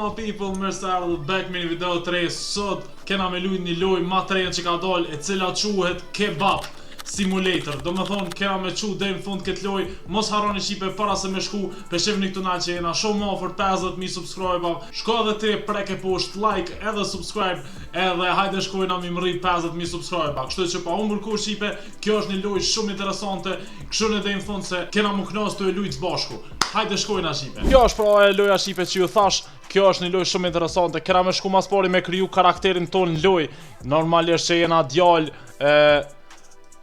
my people, mirë se ardhët back me një video të re. Sot kena me lujt një lojë ma të re që ka dal, e cila quhet Kebab Simulator. Do me thonë kena me qu deri në fund këtë lojë. Mos harroni shipe para se me shku. Peshevni këtu na që jena shumë më afër 50.000 subscribe. Shko edhe ti preke poshtë like edhe subscribe. Edhe hajde shkojna mi mrrit 50.000 subscribe. Kështu që pa humbur kur shipe, kjo është një lojë shumë interesante. Kështu në deri në fund se kena më knas të e lujt bashku. Hajde shkojna shipe. Kjo është pra e loja shipe që ju thash. Kjo është një lojë shumë interesante. Kena me shku mas pari me kriju karakterin ton në lojë. Normalisht që jena djal.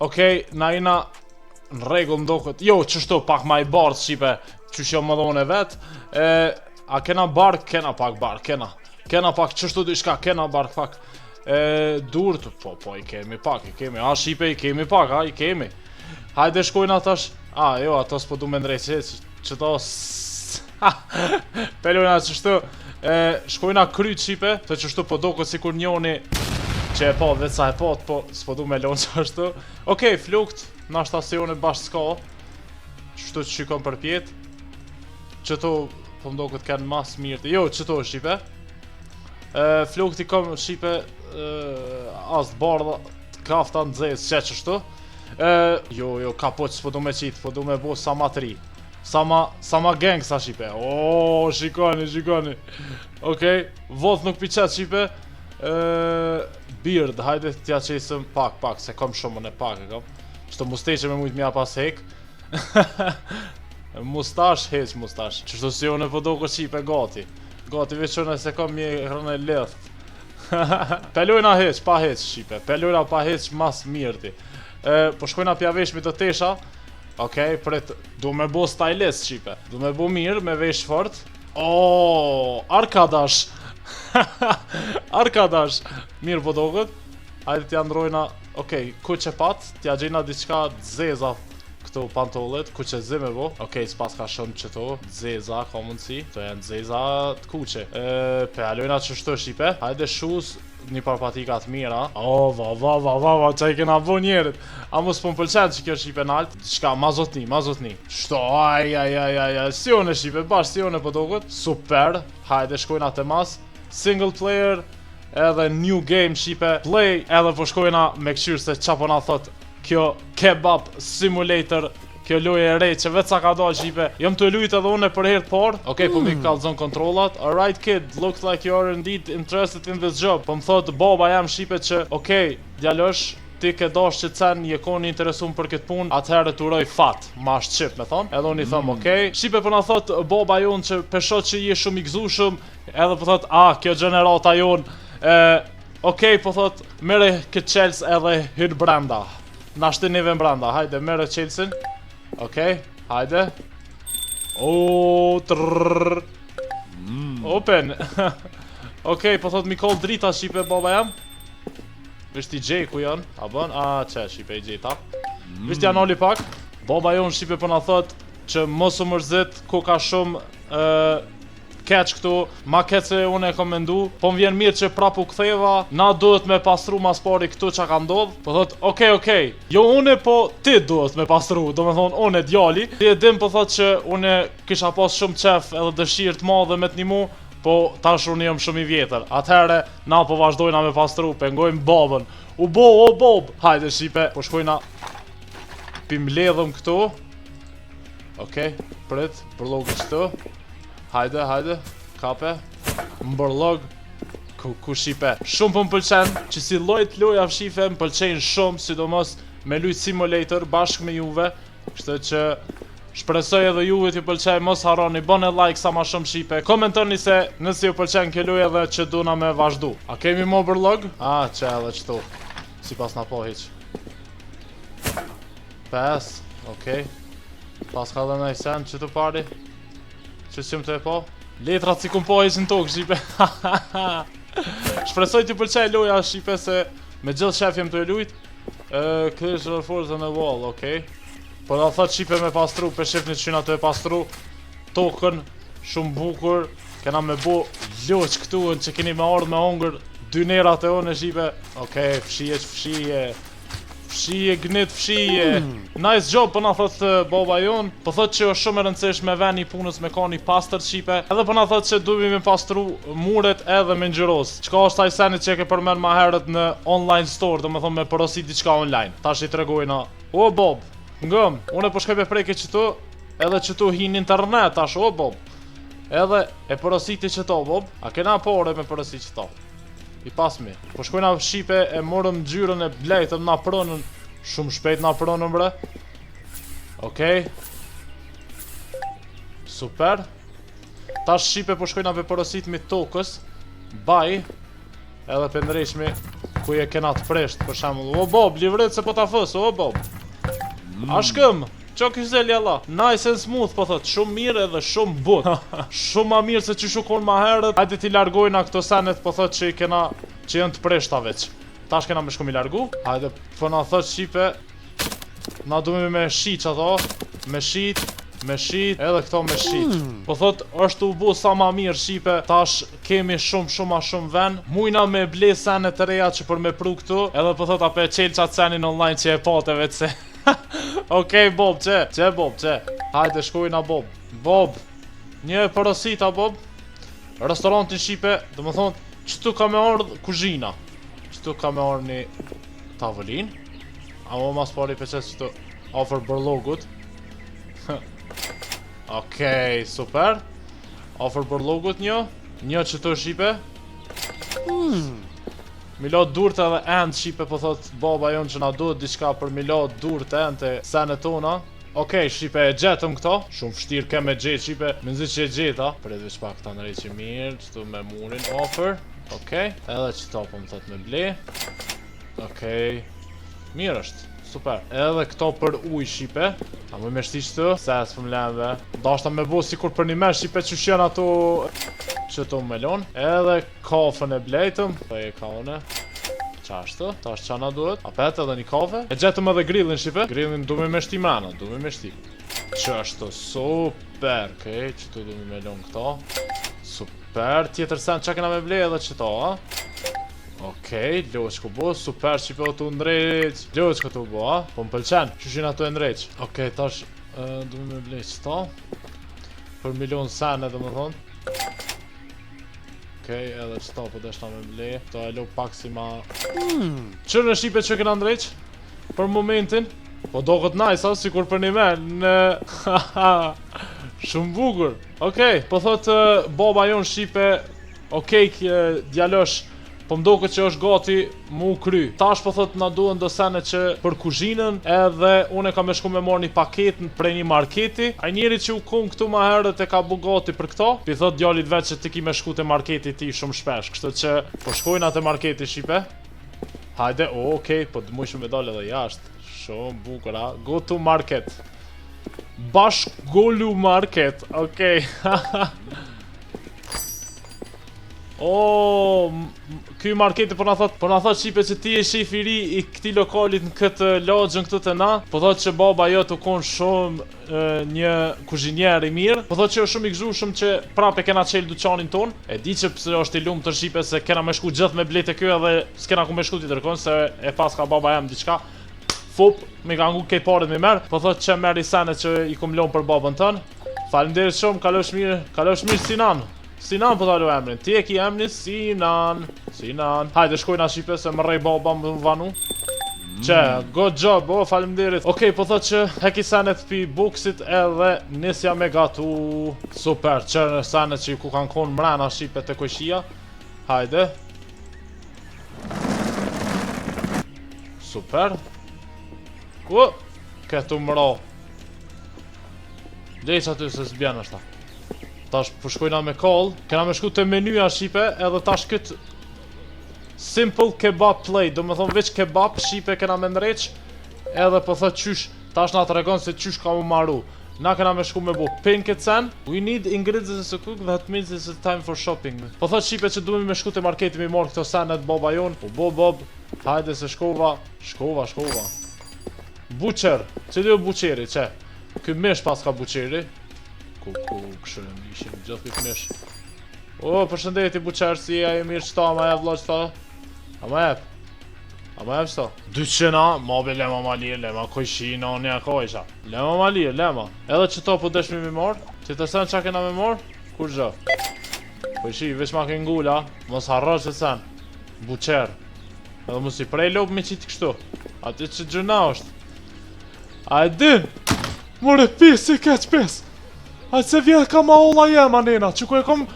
Okej, na jena në regull mdokët. Jo, qështu pak ma i bardh shipe. Qështu më dhone vet. A kena bark? Kena pak bark, kena pak qështu dy shka, kena bark pak. Durët, po i kemi pak, i kemi. A shipe i kemi pak, i kemi. Hajde shkojna tash. Jo, ato s'po du me ndrejtë që to pelojna qështu. Shkojna kryt shipe. Të qështu po do këtë si kur njoni që e po dhe ca e pot, po s'po du me lonë qështu. Okej, flukt, na shtacionet bashkë s'ka. Qështu që shikon për pjetë. Qëto, po mdo këtë kënë mas mirë. Jo, qëto shipe. Flukt i kom shipe. Asë bardha, kafta në dzez, që qështu. Jo, ka po që s'po du me qitë, po du me bo sa ma tri. Sa ma gang sa shipe. O, shikoni. Okej, vodh nuk pi qetë shipe. Beard, hajde t'ja qesëm pak, se kom shumë në pak e kom. Qëto musteqe me mujtë mja pas hek. Mustash, heq mustash. Qështu si unë e po do këtë shipe gati. Gati veqone se kom mje rënë e leth. Pelojna heq, pa heq shipe. Pelojna pa heq mas mirti. Po shkojna pja veshmi të tesha. Okej, pret, du me bo stylist shipe. Du me bo mirë, me vesh fort. Arkadash. Arkadash. Mirë po do këtë. Hajde t'ja ndrojna. Okej, ku që pat, t'ja gjena diçka dzeza këto pantollet, ku që zime bo. Okej, s'pas ka shumë qëto, dzeza, ka mundësi. To janë dzeza t'kuqe. Pe alojna qështu shipe. Hajde shuz një parpatikat mira. Va, që i kena bo njerit. A mu s'po m'pëlqen që kjo shipe n'alt. Diçka, mazotni. Shto, si one shipe, bash si one po do këtë. Super, hajde shkojna të mas. Single player, edhe new game shipe. Play, edhe po shkojna me këshyrë se qa po na thot kjo Kebab Simulator. Kjo loje e re që vetë sa ka do shipe. Jom të lujt edhe une për herë por. Okej, po mi kallzon kontrollat. Alright kid, looks like you are indeed interested in this job. Po më thot baba jam shipe që okej, djalosh, ti ke dash që cen je koni interesum për këtë pun, atëherë të uroj fat, ma shqip me thon. Edhe unë i thom okej. Shipe po na thot baba jon që pesho që je shumë i gëzushëm. Edhe po thot, kjo gjenerata jon. Okej, po thot, mere këtë qels edhe hyr brenda. Na shtinive brenda, hajde, mere qelsin. Okej, hajde. Open. Okej, po thot mi koll drita shipe baba jam. Visht i gjej ku janë, a bën? Që shipe i gjej ta. Visht janë oli pak. Baba jonë shipe po na thot që mos u mërzit ku ka shumë keq këtu. Ma keq se unë e kom mendu. Po më vjen mirë që prapu ktheva. Na duhet me pastru mas pari këtu që ka ndodh. Po thot okej. Jo une po ti duhet me pastru. Do me thonë une djali. Ti e dim po thot që une kisha pas shumë qef edhe dëshirë të madhe me t'nimu. Po tash unë jam shumë i vjetër. Atëherë na po vazhdojna me pastru, pengojmë babën. O bob. Hajde shipe, po shkojna. Pim ledhëm këtu. Okej, prit, bërlog këtu. Hajde, kape. Mbërlog. Ku shipe. Shumë po m'pëlqen, që si lojt loja shife m'pëlqen shumë, sidomos me lujt simulator bashkë me juve. Kështu që shpresoj edhe juve t'ju pëlqej, mos harroni, bëni like sa ma shumë shipe. Komentoni se nëse ju pëlqen kjo lojë edhe që duna me vazhdu. A kemi mo bërlog? Që edhe qëtu. Si pas na po hiq. 5, okej. Pas ka dhe nëj sen që të pari. Që s'jum të e po. Letrat si kum po hiq në tokë shipe. Shpresoj t'ju pëlqej loja shipe se me gjithë shef jem të e lujt. Kësh rëforës në wall, okej. Po da thot shipe me pastru, për shifni që të e pastru tokën, shumë bukur. Kena me bo loq këtu që keni me ardhë me ongër dynerat e one shipe. Okej, fshije. Fshije, gnit, fshije. Nice job, po na thot baba jon. Po thot që është shumë e rëndësishme veni i punës me koni pastër shipe. Edhe po na thot që duhemi me pastru muret edhe me ngjyros. Çka është ai seni që e ke përmend më herët në online store, domethënë me porosit diçka online. Tash I tregojna. O Bob, ngëm, unë po shkoj me prekë këtu, edhe këtu hin internet tash, o Bob. Edhe e porositi qëto, Bob. A kena pore me porosit qëto? I pasmi. Po shkojna shipe e morëm ngjyrën e blejtëm na pronën. Shumë shpejt na pronën bre. Okej. Super. Tash shipe po shkojna me porosit me tokës. Baj. Edhe pe ndrejshmi ku je kena të presht për shembull. O Bob, livret se po ta fës, o Bob. Ashkëm. Qa kyzel jalla? Nice and smooth, po thot, shumë mirë edhe shumë but. Shumë ma mirë se që shukon ma herët. Hajde ti largojna këto senet, po thot që I kena, që janë të preshta veç. Tash kena me shku mi largu. Hajde, po na thot shipe. Na duhemi me shit që ato. Me shit, edhe këto me shit. Po thot, është u bu sa ma mirë shipe. Tash kemi shumë ven. Mujna me ble senet të reja që për me pru këtu. Edhe po thot, ape qelë qatë senin online që e pate veç se. Okej, Bob, që Bob, që. Hajde, shkojna Bob. Bob, një porosita, Bob. Restorantin shipe, dhe më thonë, qëtu ka me ardhë kuzhina. Qëtu ka me ardhë një tavolin. A më mas pari peqes qëtu offer bërlogut. Okej, super. Offer bërlogut një qëtu shipe. Mi lot durët edhe endë shipe, po thot baba jonë që na duhet diçka për mi lot durët e endë të senet tona. Okej, shipe e gjetëm këto. Shumë fështirë ke me gjetë shipe. Me nëzi që e gjeta. Për edhe shpa këta nërej që mirë. Qëtu me murin offer. Okej. Edhe qëto po më thot me ble. Okej. Mirë është. Super. Edhe këto për uj shipe. A më me shti qëtu. Se s'pëm lemve. Dashta me bo si kur për një me shipe që shjen ato qëto melon. Edhe kafën e blejtëm. Po e ka une. Qashtë, tash qana duhet. Apet edhe një kafe. E gjetëm edhe grillin shipe. Grillin du me shti mrena, du me shti. Qashtë, super. Okej, qëtu du me lon këto. Super, tjetër sen që kena me blej edhe qëto, a? Okej, loq ku bo, super, shipe o të ndrejq. Loq ku të bo, a? Po më pëlqen, qëshin ato e ndrejq. Okej, tash, du me blej qëto. Për milion sen edhe më thonë. Okej, edhe qëto po deshta me ble. Këto e lo pak si ma... Qërë në shipe që këna ndrejq? Për momentin? Po do këtë nice, si kur për një men. Shumë bukur. Okej, po thotë baba jonë shipe. Okej, djalosh. Po mdo këtë që është gati mu kry. Tash po thot na duhen do sene që për kuzhinën. Edhe une ka me shku me mor një paket prej një marketi. A njeri që u kun këtu ma herët e ka bu gati për këto. Pi thot djallit veç që ti ki me shku të marketi ti shumë shpesh. Kështu që po shkojna të marketi shipe. Hajde, okej, po dëmuj shumë me dole dhe jashtë. Shumë bukura. Go to market. Bashk golu market. Okej. Ky marketi po na thot shipe që ti je shef I ri I këtij lokalit në këtë lagjen këtu te na. Po thot që baba jot u kon shumë një kuzhinier I mirë. Po thot që është shumë I gëzueshëm që prapë kena çel dyqanin ton. E di që pse është I lumtur shipe se kena me shku gjithë me bletë këtu edhe s'kena ku me shku ti tërkon se e pas ka baba jam diçka. Fup, me ka ngu kej paret me merë. Po thot që merr I sene që I kum lon për babën tën. Faleminderit shumë, kalosh mirë Sinan. Sinan po t'allu emrin, ti e ki emrin Sinan. Hajde shkojna shipe se më rej baba më vanu. Që, good job, faleminderit. Okej, po thot që heki senet pi buksit edhe nisja me gatu. Super, që në senet që ku kanë konë mrena shipe të kojshia. Hajde. Super. Këtu mëro. Lejq aty se s'bjen është ta. Tash po shkojna me call, kena me shku të menuja shipe, edhe tash këtë simple kebab plate, do me thonë veç kebab shipe kena me ndreq, edhe po thot qysh, tash na të regon se qysh ka mu maru. Na kena me shku me bu pin këtë sen, we need ingredients to cook, that means it's time for shopping. Po thot shipe që duhemi me shku të marketi me morë këto senet baba jon, po bob, hajde se shkova. Buqer, që dio buqeri, që? Ky mish pas ka buqeri. Këshërën ishim gjithë këtë mish. Përshëndeti buqerë si e mirë qëta, ma jep vla qëta. A ma jep. A ma jep shto? 200, mobi lema ma lirë, lema kojshina, unë ja kojsha. Lema ma lirë, lema. Edhe që to po dëshmi mi morë, që të sen qa kena mi morë, kur gjë. Kojshi, vesh ma ke ngula, mos harro që sen. Buqer. Edhe mos i prej lopë me qitë kështu. Ati që gjëna është. A e din? More pis i keq pis. A se vjetë ka ma olla jema nena, që ku e kom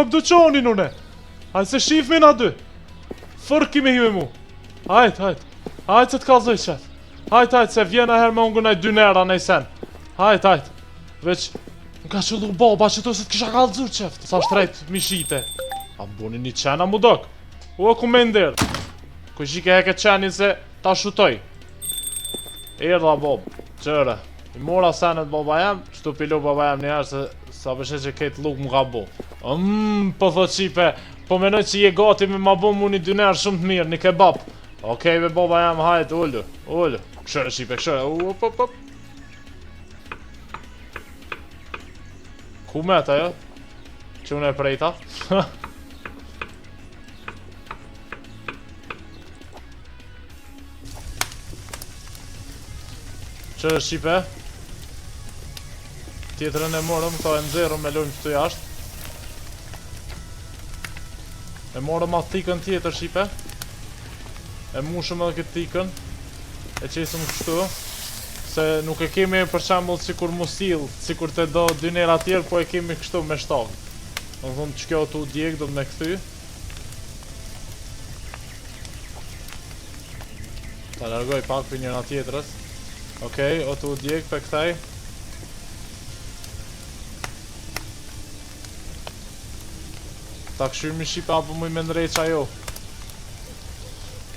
duqonin une. A se shif me na dy. Fërki me hi me mu. Hajt, se të kalzoj qef. Hajt, se vjena her me ungu nej dynera nej sen. Hajt. Veç, nga qëllu baba që to se të kisha kalzur qef. Sa shtrejt mishite. A buni një qena mu dok. Ua ku me ndirë. Ku shike heke qenin se ta shutoj. Erda bob, qëre. I mora senet baba jem, qëtu pilu baba jem njëherë se sa përshe që kejtë luk më ka bo. Po thot qipe, po menoj që je gati me ma bo mu një dynerë shumë të mirë, një kebab. Okej be baba jem, hajt, ullu. Këshëre qipe, këshëre, Ku me ta jo? Që unë e prejta? Qërë shqipe? Tjetërën e morëm, këta e nëzirëm me lojmë këtu jashtë. E morëm atë tikën tjetër shqipe. E mushëm edhe këtë tikën. E qesëm kështu. Se nuk e kemi për shembull sikur musil, sikur të do dynera tjerë, po e kemi kështu me shtagë. Do të thonë që kjo tu djeg do të me kthy. Ta largoj pak për njëra tjetrës. Okej, o tu djeg për këthej. Ta këshyri mi shipe apo mu i me ndrejqa jo.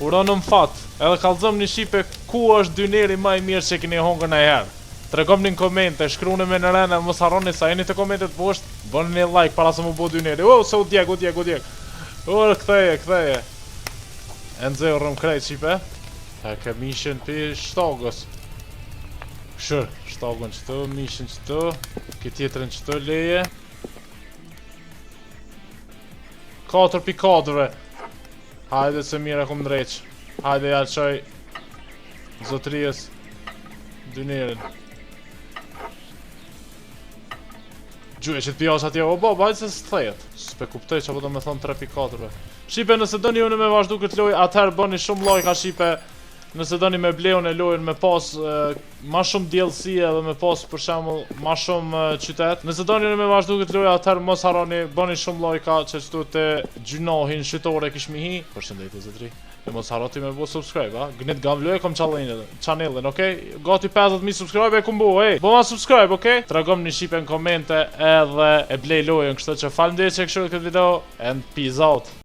Uronëm fat, edhe kalzëm një shipe ku është dyneri ma i mirë që keni hongër në herë. Tregom një në komente, shkrune me në rene, mos harroni sa jeni të komentet poshtë, bëni një like para se mu bo dyneri. Se u djeg. Këtheje. E nëzërëm krejt shipe. E ke mishin për shtagës. Këshër, shtagën qëtu, mishin qëtu, këtë tjetërin qëtu leje. 4x4. Hajde se mire kum ndreq. Hajde ja qoj zotrijës dynerin. Gjuje që t'pjash atje, o baba, hajde se s'thejet. S'pe kuptoj që apo do me thonë 3x4. Shipe, nëse do një unë me vazhdu këtë loj, atëherë bëni shumë lojka shipe. Nëse doni me bleun e lojën me pas ma shumë DLC edhe me pas për shembull ma shumë qytet. Nëse doni me vazhdu këtë lojë atëherë mos harroni bëni shumë lojka që çtu te gjynohin shitore kish mi hi. Përshëndetje zotri. E mos harroti me bu subscribe, ha. Gnit gavloj kom channelin, okay? Gati 50.000 subscribe e kumbu, ej. Bëma subscribe, okay? Tregom një shipe në komente edhe e blej lojën, kështu që faleminderit që kishte këtë video and peace out.